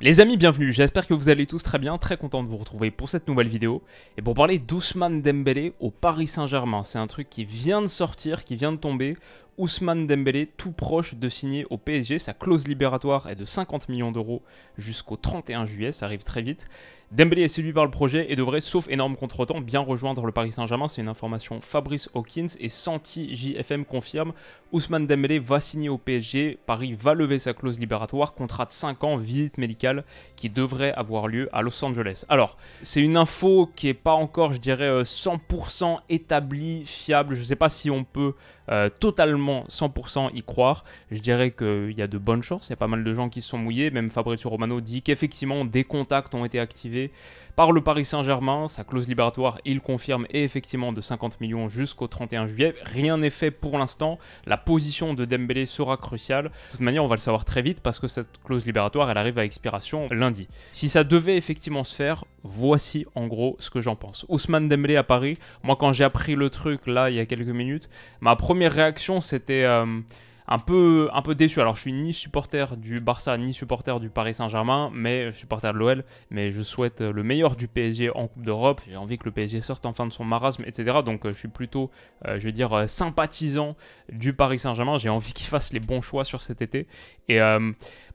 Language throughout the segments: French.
Les amis, bienvenue, j'espère que vous allez tous très bien, très content de vous retrouver pour cette nouvelle vidéo. Et pour parler d'Ousmane Dembélé au Paris Saint-Germain, c'est un truc qui vient de sortir, qui vient de tomber. Ousmane Dembélé, tout proche de signer au PSG, sa clause libératoire est de 50 millions d'euros jusqu'au 31 juillet, ça arrive très vite. Dembélé est séduit par le projet et devrait, sauf énorme contretemps, bien rejoindre le Paris Saint-Germain. C'est une information Fabrice Hawkins et Santi JFM confirme. Ousmane Dembélé va signer au PSG. Paris va lever sa clause libératoire. Contrat de 5 ans, visite médicale qui devrait avoir lieu à Los Angeles. Alors, c'est une info qui n'est pas encore, je dirais, 100% établie, fiable. Je ne sais pas si on peut totalement 100% y croire. Je dirais qu'il y a de bonnes chances. Il y a pas mal de gens qui se sont mouillés. Même Fabrizio Romano dit qu'effectivement, des contacts ont été activés par le Paris Saint-Germain. Sa clause libératoire, il confirme, est effectivement de 50 millions jusqu'au 31 juillet. Rien n'est fait pour l'instant. La position de Dembélé sera cruciale. De toute manière, on va le savoir très vite parce que cette clause libératoire, elle arrive à expiration lundi. Si ça devait effectivement se faire, voici en gros ce que j'en pense. Ousmane Dembélé à Paris, moi quand j'ai appris le truc là, il y a quelques minutes, ma première réaction c'était... un peu déçu. Alors, je suis ni supporter du Barça, ni supporter du Paris Saint-Germain, mais je suis supporter de l'OL, mais je souhaite le meilleur du PSG en Coupe d'Europe. J'ai envie que le PSG sorte enfin de son marasme, etc. Donc, je suis plutôt, je vais dire, sympathisant du Paris Saint-Germain. J'ai envie qu'il fasse les bons choix sur cet été. Et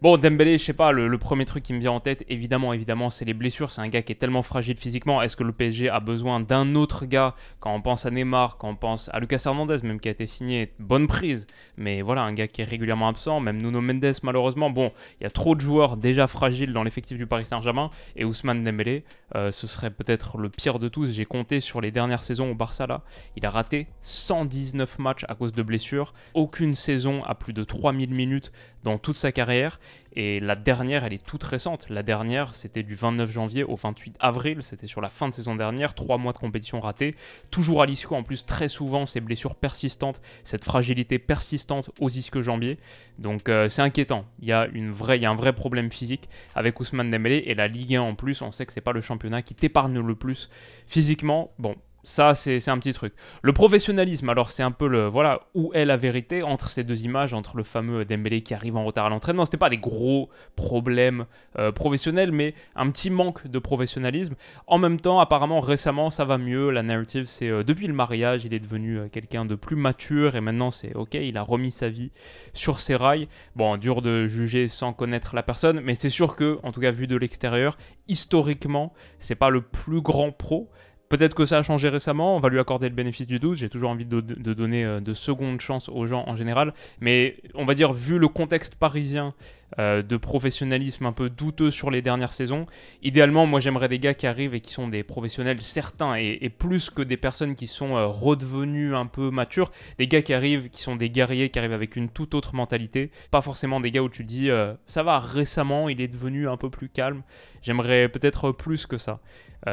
bon, Dembélé, je sais pas, le premier truc qui me vient en tête, évidemment, c'est les blessures. C'est un gars qui est tellement fragile physiquement. Est-ce que le PSG a besoin d'un autre gars quand on pense à Neymar, quand on pense à Lucas Hernandez, même qui a été signé, bonne prise, mais voilà, un gars qui est régulièrement absent, même Nuno Mendes malheureusement. Bon, il y a trop de joueurs déjà fragiles dans l'effectif du Paris Saint-Germain et Ousmane Dembélé, ce serait peut-être le pire de tous. J'ai compté sur les dernières saisons au Barça là, il a raté 119 matchs à cause de blessures, aucune saison à plus de 3000 minutes dans toute sa carrière. Et la dernière, elle est toute récente. La dernière, c'était du 29 janvier au 28 avril. C'était sur la fin de saison dernière. 3 mois de compétition ratés. Toujours à l'ischio. En plus, très souvent, ces blessures persistantes, cette fragilité persistante aux ischio-jambiers. Donc, c'est inquiétant. Il y a un vrai problème physique avec Ousmane Dembélé. Et la Ligue 1 en plus, on sait que c'est pas le championnat qui t'épargne le plus physiquement. Bon. Ça, c'est un petit truc. Le professionnalisme, alors c'est un peu le... Voilà, où est la vérité entre ces deux images, entre le fameux Dembélé qui arrive en retard à l'entraînement. C'était pas des gros problèmes professionnels, mais un petit manque de professionnalisme. En même temps, apparemment, récemment, ça va mieux. La narrative, c'est depuis le mariage, il est devenu quelqu'un de plus mature et maintenant, c'est OK, il a remis sa vie sur ses rails. Bon, dur de juger sans connaître la personne, mais c'est sûr que, en tout cas, vu de l'extérieur, historiquement, c'est pas le plus grand pro. Peut-être que ça a changé récemment, on va lui accorder le bénéfice du doute, j'ai toujours envie de donner de secondes chances aux gens en général, mais on va dire vu le contexte parisien de professionnalisme un peu douteux sur les dernières saisons, idéalement moi j'aimerais des gars qui arrivent et qui sont des professionnels certains et plus que des personnes qui sont redevenues un peu matures, des gars qui arrivent, qui sont des guerriers, qui arrivent avec une toute autre mentalité, pas forcément des gars où tu te dis ça va récemment il est devenu un peu plus calme, j'aimerais peut-être plus que ça.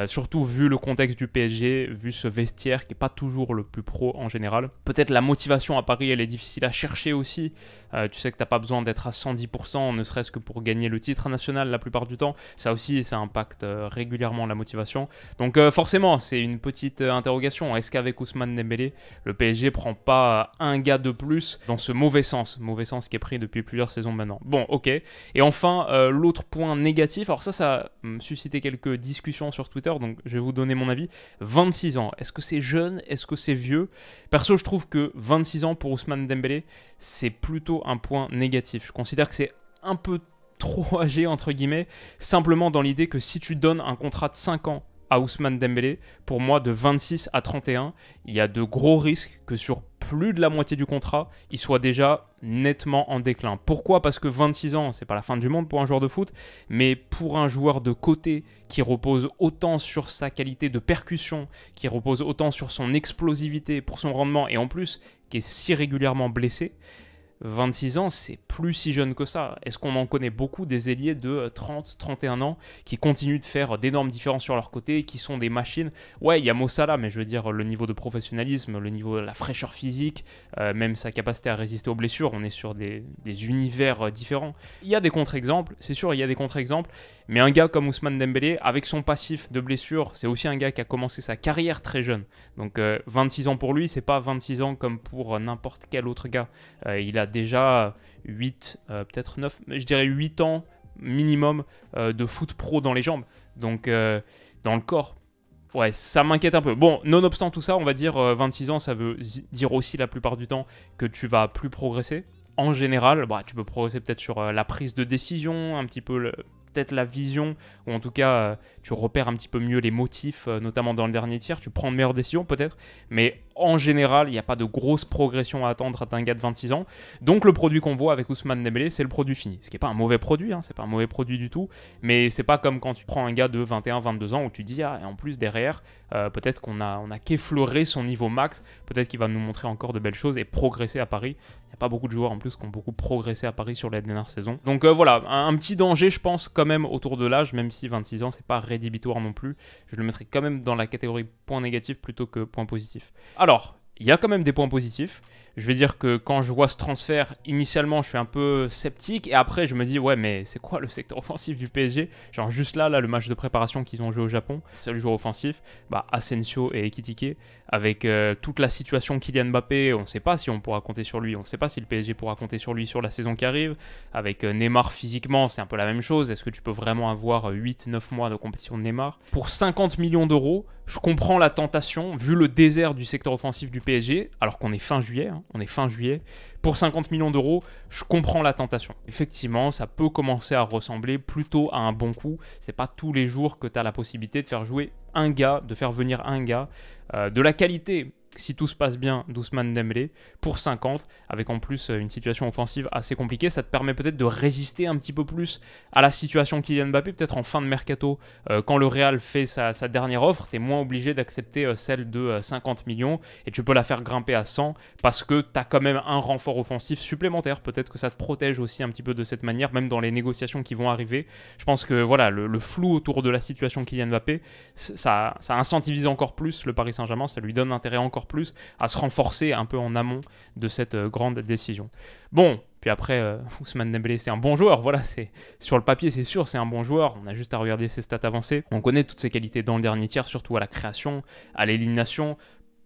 Surtout vu le contexte du PSG, vu ce vestiaire qui n'est pas toujours le plus pro en général. Peut-être la motivation à Paris, elle est difficile à chercher aussi. Tu sais que tu n'as pas besoin d'être à 110%, ne serait-ce que pour gagner le titre national la plupart du temps. Ça aussi, ça impacte régulièrement la motivation. Donc forcément, c'est une petite interrogation. Est-ce qu'avec Ousmane Dembélé, le PSG prend pas un gars de plus dans ce mauvais sens qui est pris depuis plusieurs saisons maintenant? Bon, ok. Et enfin, l'autre point négatif, alors ça a suscité quelques discussions sur Twitter, donc je vais vous donner mon avis. 26 ans, est-ce que c'est jeune? Est-ce que c'est vieux? Perso, je trouve que 26 ans pour Ousmane Dembélé, c'est plutôt un point négatif. Je considère que c'est un peu trop âgé, entre guillemets, simplement dans l'idée que si tu donnes un contrat de 5 ans à Ousmane Dembélé, pour moi, de 26 à 31, il y a de gros risques que sur plus de la moitié du contrat, il soit déjà nettement en déclin. Pourquoi? Parce que 26 ans, c'est pas la fin du monde pour un joueur de foot, mais pour un joueur de côté qui repose autant sur sa qualité de percussion, qui repose autant sur son explosivité, pour son rendement, et en plus, qui est si régulièrement blessé, 26 ans, c'est plus si jeune que ça. Est-ce qu'on en connaît beaucoup des ailiers de 30, 31 ans qui continuent de faire d'énormes différences sur leur côté, qui sont des machines? Ouais, il y a Mo Salah, mais je veux dire, le niveau de professionnalisme, le niveau de la fraîcheur physique, même sa capacité à résister aux blessures, on est sur des univers différents. Il y a des contre-exemples, c'est sûr, il y a des contre-exemples, mais un gars comme Ousmane Dembélé, avec son passif de blessures, c'est aussi un gars qui a commencé sa carrière très jeune. Donc 26 ans pour lui, c'est pas 26 ans comme pour n'importe quel autre gars. Il a déjà 8, peut-être 9, je dirais 8 ans minimum de foot pro dans les jambes. Donc, dans le corps. Ouais, ça m'inquiète un peu. Bon, nonobstant tout ça, on va dire 26 ans, ça veut dire aussi la plupart du temps que tu vas plus progresser. En général, bah, tu peux progresser peut-être sur la prise de décision, un petit peu peut-être la vision, ou en tout cas, tu repères un petit peu mieux les motifs, notamment dans le dernier tiers. Tu prends de meilleures décisions peut-être, mais en général, il n'y a pas de grosse progression à attendre d'un gars de 26 ans. Donc le produit qu'on voit avec Ousmane Dembélé, c'est le produit fini. Ce qui n'est pas un mauvais produit, hein, c'est pas un mauvais produit du tout, mais c'est pas comme quand tu prends un gars de 21-22 ans où tu dis, ah, et en plus derrière, peut-être qu'on a qu'effleuré son niveau max, peut-être qu'il va nous montrer encore de belles choses et progresser à Paris. Il n'y a pas beaucoup de joueurs en plus qui ont beaucoup progressé à Paris sur la dernière saison. Donc voilà, un petit danger je pense quand même autour de l'âge, même si 26 ans c'est pas rédhibitoire non plus. Je le mettrai quand même dans la catégorie point négatif plutôt que point positif. Alors, il y a quand même des points positifs. Je vais dire que quand je vois ce transfert, initialement, je suis un peu sceptique. Et après, je me dis, ouais, mais c'est quoi le secteur offensif du PSG? Genre juste là, le match de préparation qu'ils ont joué au Japon, seul joueur offensif, bah, Asensio et Ekitike. Avec toute la situation Kylian Mbappé, on ne sait pas si on pourra compter sur lui. On ne sait pas si le PSG pourra compter sur lui sur la saison qui arrive. Avec Neymar physiquement, c'est un peu la même chose. Est-ce que tu peux vraiment avoir 8-9 mois de compétition de Neymar? Pour 50 millions d'euros, je comprends la tentation, vu le désert du secteur offensif du PSG, alors qu'on est fin juillet, hein, on est fin juillet. Pour 50 millions d'euros, je comprends la tentation. Effectivement, ça peut commencer à ressembler plutôt à un bon coup. C'est pas tous les jours que tu as la possibilité de faire jouer un gars, de faire venir un gars de la qualité, si tout se passe bien, d'Ousmane Dembélé, pour 50, avec en plus une situation offensive assez compliquée. Ça te permet peut-être de résister un petit peu plus à la situation Kylian Mbappé, peut-être en fin de mercato, quand le Real fait sa dernière offre, tu es moins obligé d'accepter celle de 50 millions, et tu peux la faire grimper à 100, parce que tu as quand même un renfort offensif supplémentaire. Peut-être que ça te protège aussi un petit peu de cette manière, même dans les négociations qui vont arriver. Je pense que voilà, le flou autour de la situation Kylian Mbappé, ça incentivise encore plus le Paris Saint-Germain, ça lui donne intérêt encore plus à se renforcer un peu en amont de cette grande décision. Bon, puis après, Ousmane Dembélé, c'est un bon joueur. Voilà, c'est sur le papier, c'est sûr, c'est un bon joueur. On a juste à regarder ses stats avancées. On connaît toutes ses qualités dans le dernier tiers, surtout à la création, à l'élimination.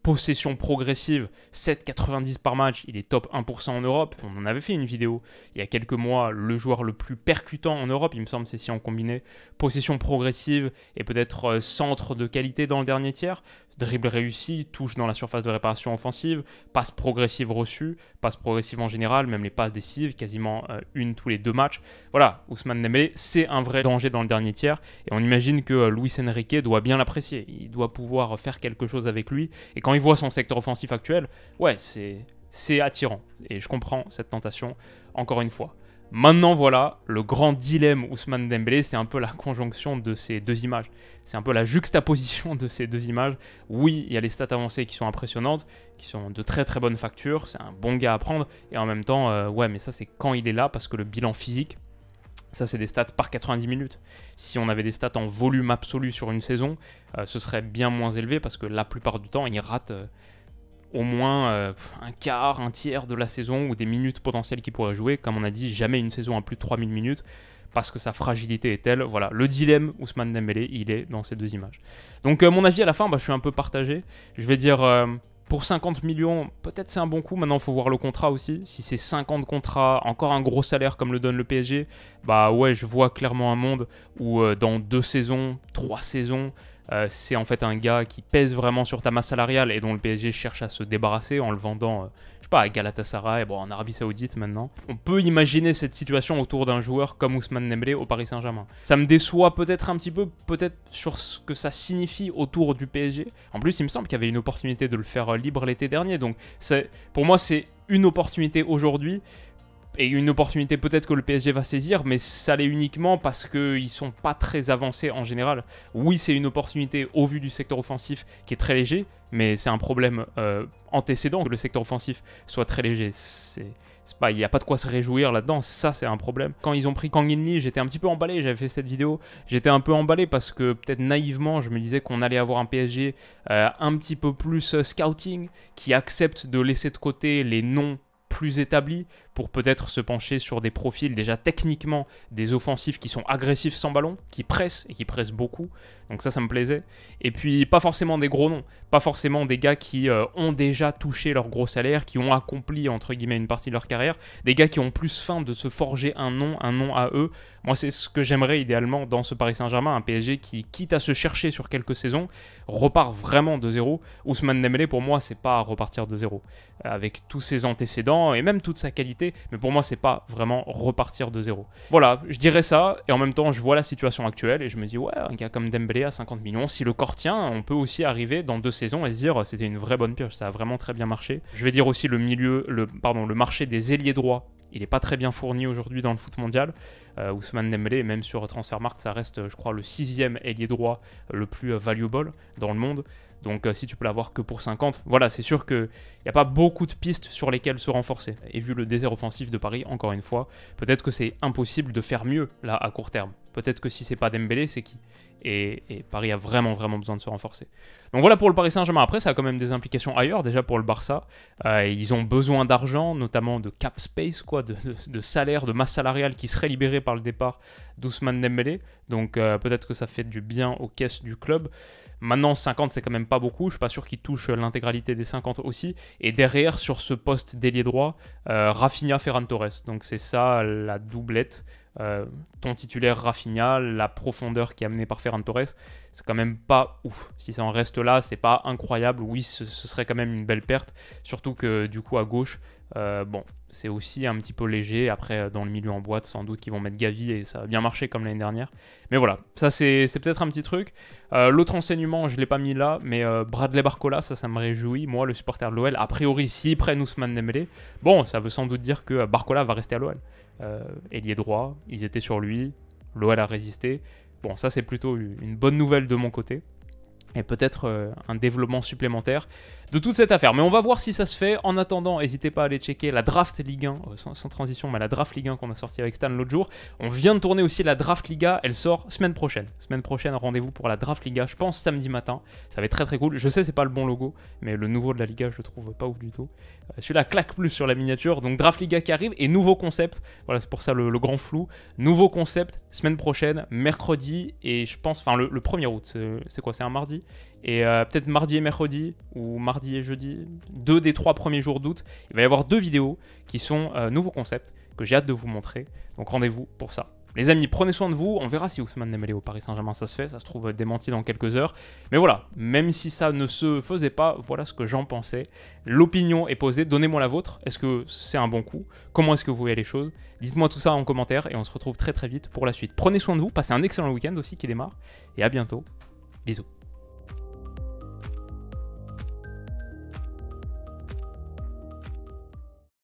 Possession progressive, 7,90 par match, il est top 1% en Europe. On en avait fait une vidéo il y a quelques mois, le joueur le plus percutant en Europe, il me semble, c'est si on combinait possession progressive et peut-être centre de qualité dans le dernier tiers. Dribble réussi, touche dans la surface de réparation offensive, passe progressive reçue, passe progressive en général, même les passes décisives, quasiment une tous les 2 matchs. Voilà, Ousmane Dembélé, c'est un vrai danger dans le dernier tiers et on imagine que Luis Enrique doit bien l'apprécier. Il doit pouvoir faire quelque chose avec lui et quand il voit son secteur offensif actuel, ouais, c'est attirant et je comprends cette tentation, encore une fois. Maintenant, voilà, le grand dilemme Ousmane Dembélé, c'est un peu la conjonction de ces deux images. C'est un peu la juxtaposition de ces deux images. Oui, il y a les stats avancées qui sont impressionnantes, qui sont de très très bonne facture, c'est un bon gars à prendre, et en même temps, ouais, mais ça c'est quand il est là, parce que le bilan physique, ça c'est des stats par 90 minutes. Si on avait des stats en volume absolu sur une saison, ce serait bien moins élevé, parce que la plupart du temps, il rate... au moins un quart, un tiers de la saison ou des minutes potentielles qu'il pourrait jouer. Comme on a dit, jamais une saison à plus de 3000 minutes parce que sa fragilité est telle. Voilà, le dilemme Ousmane Dembélé, il est dans ces deux images. Donc mon avis à la fin, je suis un peu partagé. Je vais dire, pour 50 millions, peut-être c'est un bon coup. Maintenant, il faut voir le contrat aussi. Si c'est 50 contrats, encore un gros salaire comme le donne le PSG, bah ouais, je vois clairement un monde où dans 2 saisons, 3 saisons, c'est en fait un gars qui pèse vraiment sur ta masse salariale et dont le PSG cherche à se débarrasser en le vendant, je sais pas, à Galatasaray, bon, en Arabie Saoudite maintenant. On peut imaginer cette situation autour d'un joueur comme Ousmane Dembélé au Paris Saint-Germain. Ça me déçoit peut-être un petit peu, peut-être sur ce que ça signifie autour du PSG. En plus, il me semble qu'il y avait une opportunité de le faire libre l'été dernier, donc pour moi, c'est une opportunité aujourd'hui. Et une opportunité peut-être que le PSG va saisir, mais ça l'est uniquement parce qu'ils ne sont pas très avancés en général. Oui, c'est une opportunité au vu du secteur offensif qui est très léger, mais c'est un problème antécédent que le secteur offensif soit très léger. Il n'y a pas de quoi se réjouir là-dedans, ça c'est un problème. Quand ils ont pris Kang In Lee, j'étais un petit peu emballé, j'avais fait cette vidéo, j'étais un peu emballé parce que peut-être naïvement, je me disais qu'on allait avoir un PSG un petit peu plus scouting, qui accepte de laisser de côté les noms plus établis pour peut-être se pencher sur des profils déjà techniquement des offensifs qui sont agressifs sans ballon, qui pressent et qui pressent beaucoup. Donc ça me plaisait. Et puis pas forcément des gros noms, pas forcément des gars qui ont déjà touché leur gros salaire, qui ont accompli entre guillemets une partie de leur carrière, des gars qui ont plus faim de se forger un nom à eux. Moi c'est ce que j'aimerais idéalement dans ce Paris Saint-Germain, un PSG qui, quitte à se chercher sur quelques saisons, repart vraiment de zéro. Ousmane Dembélé pour moi c'est pas à repartir de zéro, avec tous ses antécédents et même toute sa qualité, mais pour moi c'est pas vraiment repartir de zéro. Voilà, je dirais ça, et en même temps je vois la situation actuelle et je me dis ouais, un gars comme Dembélé à 50 millions, si le corps tient, on peut aussi arriver dans 2 saisons et se dire c'était une vraie bonne pioche, ça a vraiment très bien marché. Je vais dire aussi le marché des ailiers droits, il n'est pas très bien fourni aujourd'hui dans le foot mondial. Ousmane Dembélé, même sur Transfermarkt, ça reste, je crois, le 6e ailier droit le plus valuable dans le monde. Donc si tu peux l'avoir que pour 50, voilà, c'est sûr qu'il n'y a pas beaucoup de pistes sur lesquelles se renforcer. Et vu le désert offensif de Paris, encore une fois, peut-être que c'est impossible de faire mieux là à court terme. Peut-être que si c'est pas Dembélé, c'est qui? Et Paris a vraiment besoin de se renforcer. Donc voilà pour le Paris Saint-Germain. Après, ça a quand même des implications ailleurs. Déjà pour le Barça, ils ont besoin d'argent, notamment de cap space, quoi, de salaire, de masse salariale qui serait libérée par le départ d'Ousmane Dembélé. Donc peut-être que ça fait du bien aux caisses du club. Maintenant, 50, c'est quand même pas beaucoup. Je suis pas sûr qu'il touche l'intégralité des 50 aussi. Et derrière, sur ce poste d'ailier droit, Rafinha, Ferran Torres. Donc c'est ça la doublette. Ton titulaire Rafinha, la profondeur qui est amenée par Ferran Torres, c'est quand même pas ouf. Si ça en reste là, c'est pas incroyable. Oui, ce serait quand même une belle perte. Surtout que du coup, à gauche, bon, c'est aussi un petit peu léger. Après, dans le milieu en boîte, sans doute qu'ils vont mettre Gavi et ça va bien marcher comme l'année dernière. Mais voilà, ça c'est peut-être un petit truc. L'autre enseignement, je ne l'ai pas mis là, mais Bradley Barcola, ça me réjouit. Moi, le supporter de l'OL, a priori, s'ils prennent Ousmane Dembélé, bon, ça veut sans doute dire que Barcola va rester à l'OL. Ailier droit, ils étaient sur lui, l'OL a résisté. Bon, ça c'est plutôt une bonne nouvelle de mon côté. Et peut-être un développement supplémentaire de toute cette affaire. Mais on va voir si ça se fait. En attendant, n'hésitez pas à aller checker la Draft Ligue 1, sans transition, mais la Draft Ligue 1 qu'on a sorti avec Stan l'autre jour. On vient de tourner aussi la Draft Liga, elle sort semaine prochaine. Semaine prochaine, rendez-vous pour la Draft Liga, je pense samedi matin. Ça va être très cool. Je sais, c'est pas le bon logo, mais le nouveau de la Liga, je le trouve pas ouf du tout. Celui-là claque plus sur la miniature. Donc Draft Liga qui arrive et nouveau concept. Voilà, c'est pour ça le grand flou. Nouveau concept, semaine prochaine, mercredi et je pense, enfin le 1er août. C'est quoi? C'est un mardi? Et peut-être mardi et mercredi, ou mardi et jeudi, 2 des 3 premiers jours d'août, il va y avoir 2 vidéos qui sont nouveaux concepts, que j'ai hâte de vous montrer. Donc rendez-vous pour ça. Les amis, prenez soin de vous. On verra si Ousmane Dembélé au Paris Saint-Germain ça se fait. Ça se trouve démenti dans quelques heures. Mais voilà, même si ça ne se faisait pas, voilà ce que j'en pensais. L'opinion est posée. Donnez-moi la vôtre. Est-ce que c'est un bon coup? Comment est-ce que vous voyez les choses? Dites-moi tout ça en commentaire et on se retrouve très vite pour la suite. Prenez soin de vous. Passez un excellent week-end aussi qui démarre. Et à bientôt. Bisous.